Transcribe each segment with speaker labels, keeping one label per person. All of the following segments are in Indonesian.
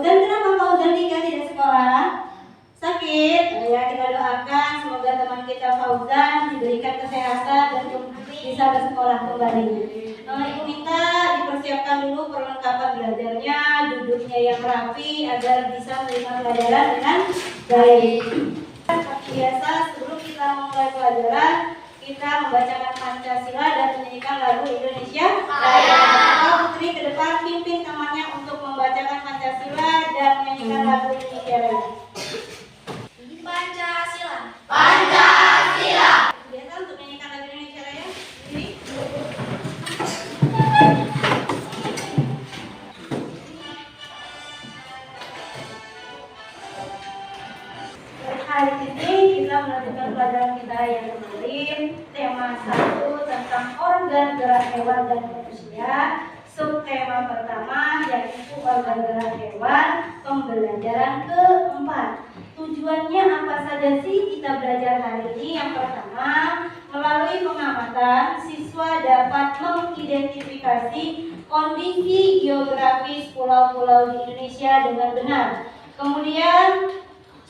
Speaker 1: Fauzan, kenapa Fauzan Dika tidak sekolah? Sakit? Ya, kita doakan semoga teman kita Fauzan diberikan kesehatan dan bisa bersekolah kembali. Ibu minta dipersiapkan dulu perlengkapan belajarnya, duduknya yang rapi agar bisa menerima pelajaran dengan baik. Seperti biasa, sebelum kita memulai pelajaran, kita membacakan Pancasila dan menyanyikan lagu Indonesia Raya. Putri ke depan pimpin temannya untuk membacakan Pancasila dan menyanyikan lagu Indonesia Raya.
Speaker 2: Pancasila.
Speaker 1: Pancasila. Biasa untuk menyanyikan lagu Indonesia Raya. Ini. Hari ini kita melanjutkan pelajaran kita yang kemarin. Tema 1 tentang organ gerak hewan dan manusia. Subtema pertama yaitu organ gerak hewan. Pembelajaran keempat. Tujuannya apa saja sih kita belajar hari ini? Yang pertama, melalui pengamatan, siswa dapat mengidentifikasi kondisi geografis pulau-pulau di Indonesia dengan benar. Kemudian,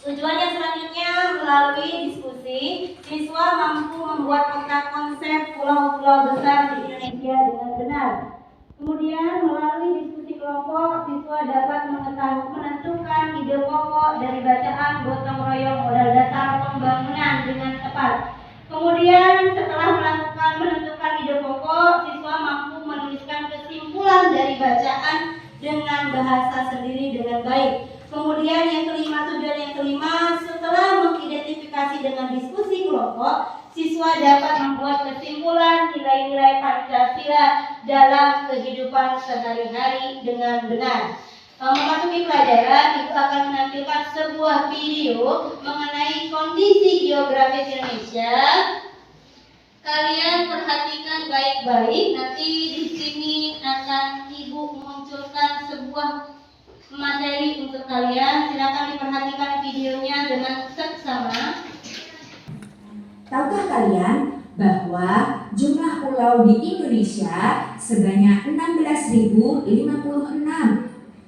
Speaker 1: tujuannya selanjutnya melalui diskusi, siswa mampu membuat peta konsep pulau-pulau besar di Indonesia dengan benar. Kemudian melalui diskusi kelompok, siswa dapat menentukan ide pokok dari bacaan gotong royong modal dasar pembangunan dengan tepat. Kemudian setelah menentukan ide pokok, siswa mampu menuliskan kesimpulan dari bacaan dengan bahasa sendiri dengan baik. Kemudian tujuan yang kelima, setelah mengidentifikasi dengan diskusi kelompok, siswa dapat membuat kesimpulan nilai-nilai Pancasila dalam kehidupan sehari-hari dengan benar. Memasuki pelajaran, Ibu akan menampilkan sebuah video mengenai kondisi geografis Indonesia. Kalian perhatikan baik-baik. Nanti di sini akan Ibu munculkan sebuah materi untuk kalian. Silakan diperhatikan videonya dengan seksama.
Speaker 3: Tahukah kalian bahwa jumlah pulau di Indonesia sebanyak 16.056?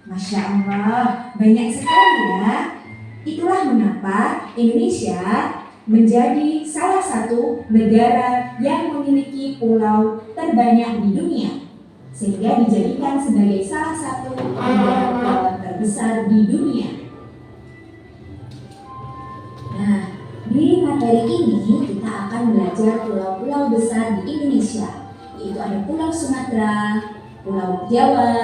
Speaker 3: Masya Allah, banyak sekali ya. Itulah mengapa Indonesia menjadi salah satu negara yang memiliki pulau terbanyak di dunia, sehingga dijadikan sebagai salah satu negara kepulauan terbesar di dunia. Nah, di materi ini kita akan belajar pulau-pulau besar di Indonesia, yaitu ada Pulau Sumatera, Pulau Jawa,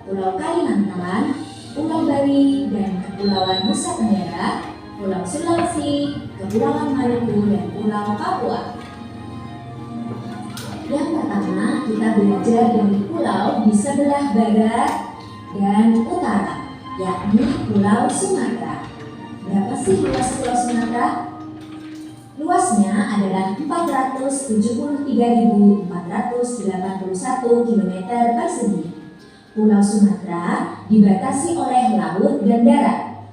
Speaker 3: Pulau Kalimantan, Pulau Bali, dan Kepulauan Nusa Tenggara, Pulau Sulawesi, Kepulauan Maluku, dan Pulau Papua. Yang pertama, kita belajar dari pulau di sebelah barat dan utara, yakni Pulau Sumatera. Berapa sih luas Pulau Sumatera? Luasnya adalah 473.481 km persegi. Pulau Sumatera dibatasi oleh laut dan darat.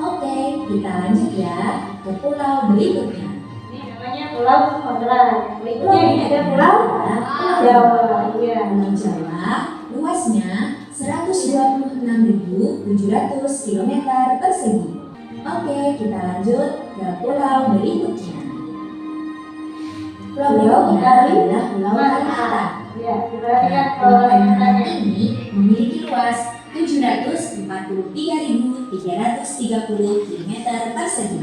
Speaker 3: Oke, kita lanjut ya ke pulau berikutnya.
Speaker 1: Ini namanya Pulau Sumatera. Berikutnya ini ada Pulau Jawa. Iya.
Speaker 3: Pulau Jawa luasnya 126.700 km persegi. Oke, kita lanjut ke pulau berikutnya. Pulau berikutnya adalah Pulau Kalimantan.
Speaker 1: Ya, perhatikan
Speaker 3: Pulau
Speaker 1: Pulau
Speaker 3: Kalimantan
Speaker 1: Kalimantan.
Speaker 3: ini memiliki luas 743.330 km persegi.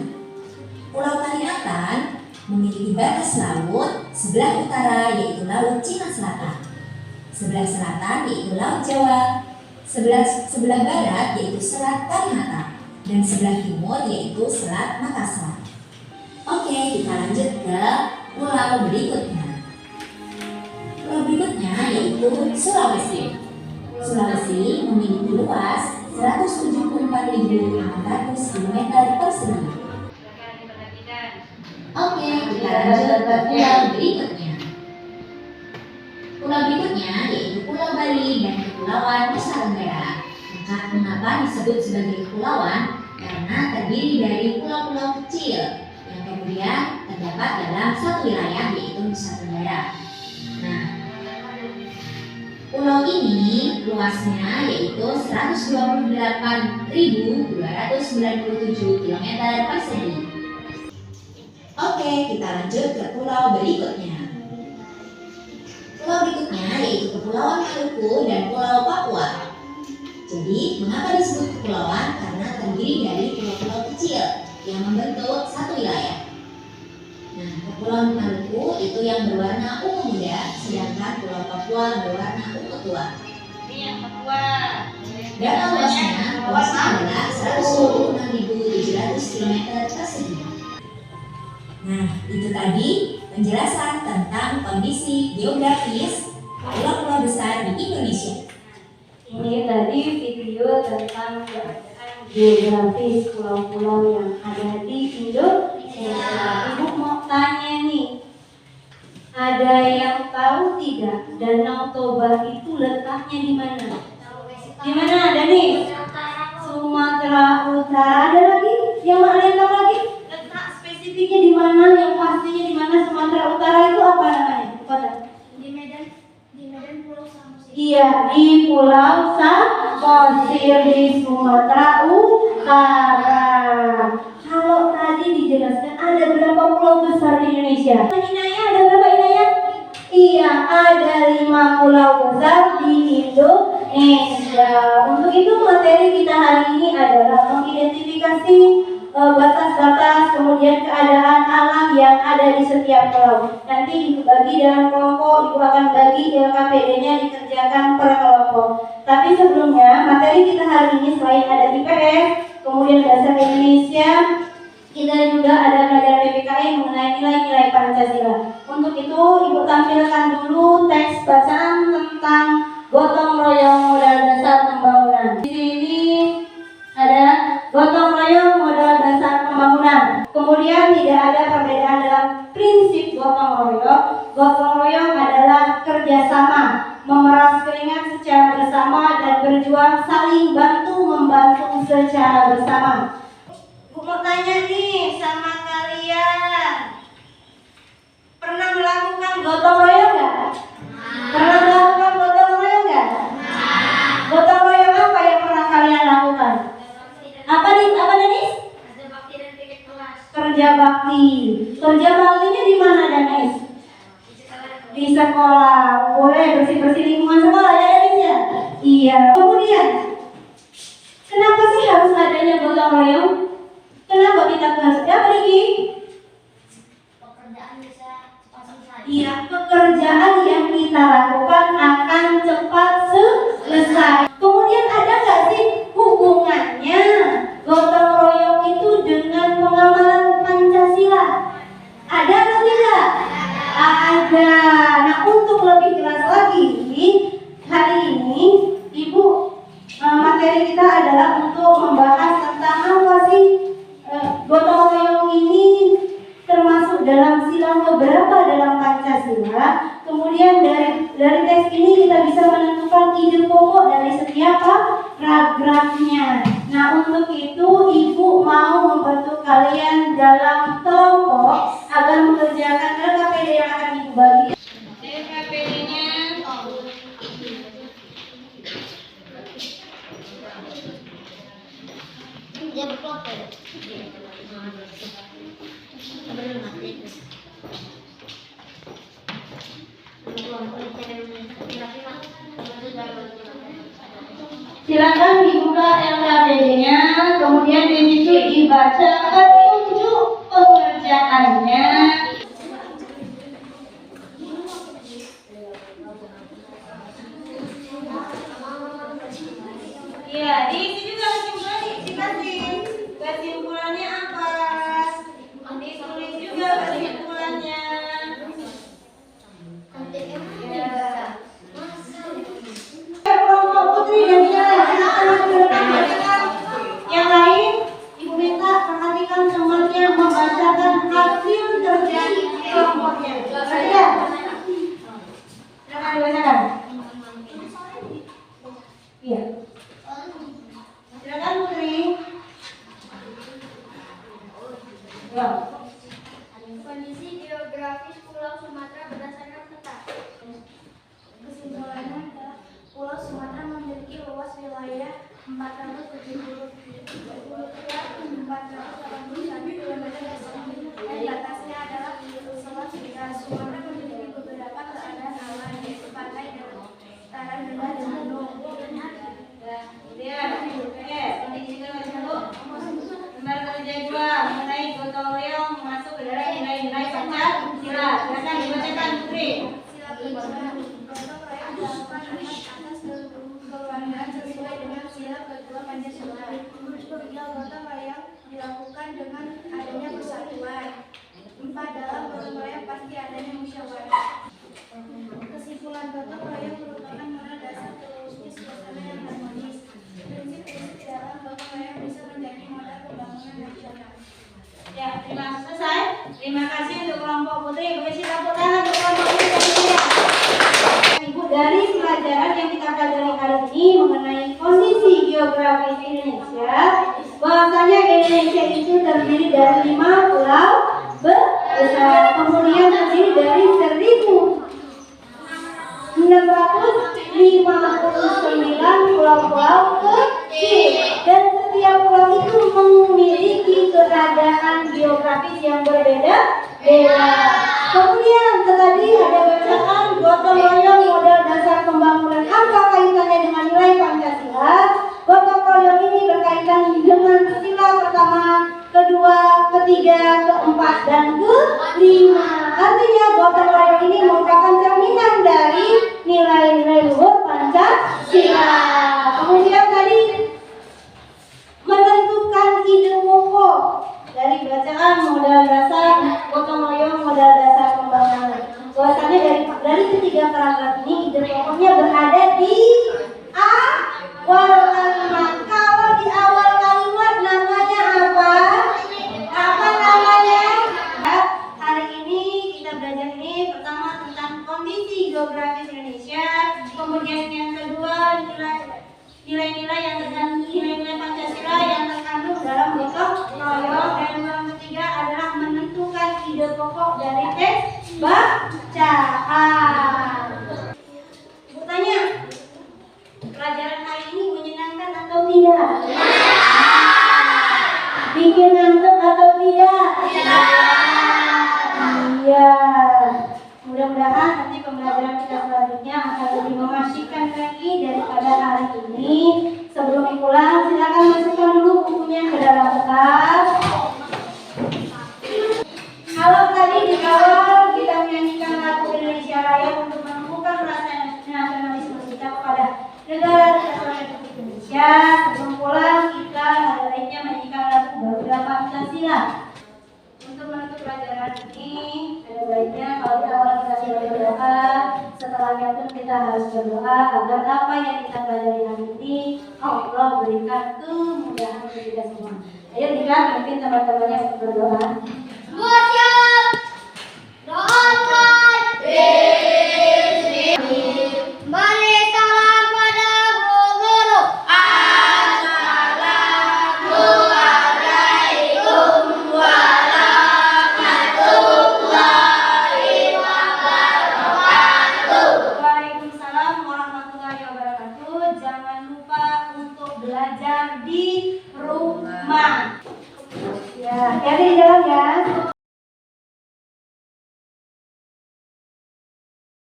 Speaker 3: Pulau Kalimantan memiliki batas laut sebelah utara yaitu Laut Cina Selatan, sebelah selatan yaitu Laut Jawa, sebelah barat yaitu Selat Kalimantan, dan sebelah timur yaitu Selat Makassar. Oke, kita lanjut ke pulau berikutnya. Pulau berikutnya yaitu Sulawesi. Sulawesi memiliki luas 174.600 km persegi. Oke, kita lanjut ke pulau berikutnya. Pulau berikutnya yaitu Pulau Bali dan Kepulauan Nusa Tenggara. Mengapa disebut sebagai kepulauan? Karena terdiri dari pulau-pulau kecil yang kemudian terdapat dalam satu wilayah yaitu Nusa Tenggara. Nah, Pulau ini luasnya yaitu 128.297 km persegi. Oke, kita lanjut ke pulau berikutnya. Pulau berikutnya yaitu Kepulauan Maluku dan Pulau Papua. Jadi, mengapa disebut kepulauan? Karena terdiri dari pulau-pulau kecil yang membentuk satu wilayah. Nah, Kepulauan Maluku itu yang berwarna ungu muda, sedangkan Pulau Papua berwarna ungu tua.
Speaker 1: Ini yang Papua.
Speaker 3: Data luasnya adalah 126.700 km persegi. Nah, itu tadi penjelasan tentang kondisi geografis pulau-pulau besar di Indonesia.
Speaker 1: Ini tadi video tentang keadaan geografis pulau-pulau yang ada di Indonesia. Ibu mau tanya nih, ada yang tahu tidak Danau Toba itu letaknya di mana? Di mana ada nih? Sumatera Utara. Ada lagi? Yang ada yang tahu lagi? Letak spesifiknya di mana? Yang pastinya di mana? Sumatera Utara itu apa namanya? Kota?
Speaker 2: Di Medan Pulau Samosir.
Speaker 1: Iya, di Pulau Samosir di Sumatera Utara. Kalau tadi dijelaskan ada berapa pulau besar di Indonesia? Inaya ada berapa Inaya? Iya, ada 5 pulau besar di Indonesia. Untuk itu materi kita hari ini adalah mengidentifikasi batas-batas, kemudian keadaan alam yang ada di setiap pulau. Nanti Ibu bagi dalam kelompok, Ibu akan bagi KPD-nya dikerjakan per kelompok. Tapi sebelumnya, materi kita hari ini selain ada IPS, kemudian bahasa Indonesia, kita juga ada pelajaran PPKN mengenai nilai-nilai Pancasila. Untuk itu, Ibu tampilkan dulu teks bacaan tentang gotong royong modal dasar pembangunan. Di sini ada gotong royong modal dasar pembangunan. Kemudian tidak ada perbedaan dalam prinsip gotong royong. Gotong royong adalah kerjasama, memeras keringat secara bersama dan berjuang saling bantu membantu secara bersama. Bu mau tanya nih sama kalian, pernah melakukan gotong royong nggak? Pernah melakukan gotong royong nggak? Gotong royong apa yang pernah kalian lakukan? Apa nih? Apa Denis?
Speaker 2: Ada bakti dan pikir kelas.
Speaker 1: Kerja bakti. Kerja baktinya di mana Denis? Di sekolah. Boleh bersih-bersih lingkungan sekolah ya Denis ya? Iya. Kemudian, kenapa sih harus adanya gotong royong? Kenapa kita harus apa lagi?
Speaker 2: Pekerjaan bisa cepat selesai.
Speaker 1: Iya, pekerjaan yang kita lakukan akan cepat selesai. Kemudian ada nggak sih hubungannya gotong royong itu dengan pengamalan Pancasila? Ada atau tidak? Ada. Nah, untuk lebih jelas lagi, hari ini Ibu materi kita adalah untuk membahas tentang apa sih gotong royong ini termasuk dalam sila keberapa dalam Pancasila. Kemudian dari teks ini kita bisa menentukan ide pokok dari setiap paragrafnya. Nah, untuk itu Ibu mau membantu kalian dalam kelompok agar mengerjakan LKPD yang akan Ibu bagi. LKPD-nya
Speaker 2: Dia berkelompok.
Speaker 1: Silakan dibuka LKPD-nya, kemudian di situ dibaca petunjuk pengerjaannya. Iya, diisi juga kesimpulannya, kesimpulannya apa? Ditulis juga kesimpulannya. Ya. Kelompok putri dan yang lain, Ibu minta perhatikan semuanya membacakan hasil kerja kelompoknya. Ya. Silakan dibacakan. Iya. Silakan Putri. Ya.
Speaker 2: Kondisi
Speaker 1: Batasnya adalah Selat Sunda. Sumatera memiliki beberapa keadaan alam, yaitu pantai dan dataran rendah dan gunung. Kemudian, kondisikan dulu. Lembar kerja 2 mengenai gotong royong masuk ke dalam nilai-nilai Pancasila. Silakan dibacakan, Putri. Sila kedua, gotong royong dilakukan atas keluargaan sesuai dengan sila kedua Pancasila. Ketiga, gotong royong dilakukan dengan adanya persatuan. 4, dalam gotong royong pasti adanya musyawarah. Kesimpulan, gotong royong merupakan modal dasar terwujudnya suasana yang harmonis. Prinsip-prinsip dalam gotong royong bisa menjadi modal pembangunan nasional. Ya, selesai. Terima kasih untuk kelompok Putri. Beri tepuk tangan untuk kelompok Putri. Ibu, dari pelajaran yang kita pelajari hari ini mengenai kondisi geografis Indonesia, bahwasanya Indonesia itu terdiri dari 5 pulau besar, kemudian terdiri dari 1.659 pulau-pulau kecil, dan setiap pulau itu memiliki keadaan geografis yang berbeda-beda. Kemudian tadi ada bacaan gotong royong modal dasar pembangunan. Apa kaitannya dengan nilai Pancasila? Gotong royong ini berkaitan dengan sila pertama, kedua, ketiga, keempat, dan kelima. Artinya gotong royong ini merupakan cerminan dari nilai-nilai luhur Pancasila. Kemudian tadi menentukan ide pokok dari bacaan modal dasar gotong royong modal dasar pembangunan. Bahwasanya dari ketiga paragraf ini ide pokoknya berada di awal kalimat. Kalau di awal kalimat namanya apa? Apa namanya? Hari ini kita belajar ini pertama tentang kondisi geografis Indonesia, kemudian yang kedua nilai-nilai yang terkandung nilai-nilai Pancasila yang terkandung dalam gotong royong, dan yang ketiga adalah menentukan ide pokok dari teks bacaan. Ibu tanya, pelajaran hari ini menyenangkan atau tidak? Bikin ngantuk atau tidak? Iya. Mudah-mudahan nanti pembelajaran kita selanjutnya akan lebih mengasyikan lagi daripada hari ini. Sebelum pulang, silakan masukkan dulu bukunya ke dalam tas. Kalau tadi di awal kita menyanyikan lagu Indonesia Raya untuk menumbuhkan rasa nasionalisme kita kepada negara Kesatuan Republik Indonesia. Sebelum pulang, kita ada baiknya menyanyikan lagu Garuda Pancasila. Untuk menutup pelajaran ini, ada baiknya kalau di awal kita sudah berdoa, setelahnya pun kita harus berdoa agar apa yang kita pelajari hari ini Allah berikan kemudahan untuk kita semua. Ayo kita pimpin teman-temannya untuk berdoa.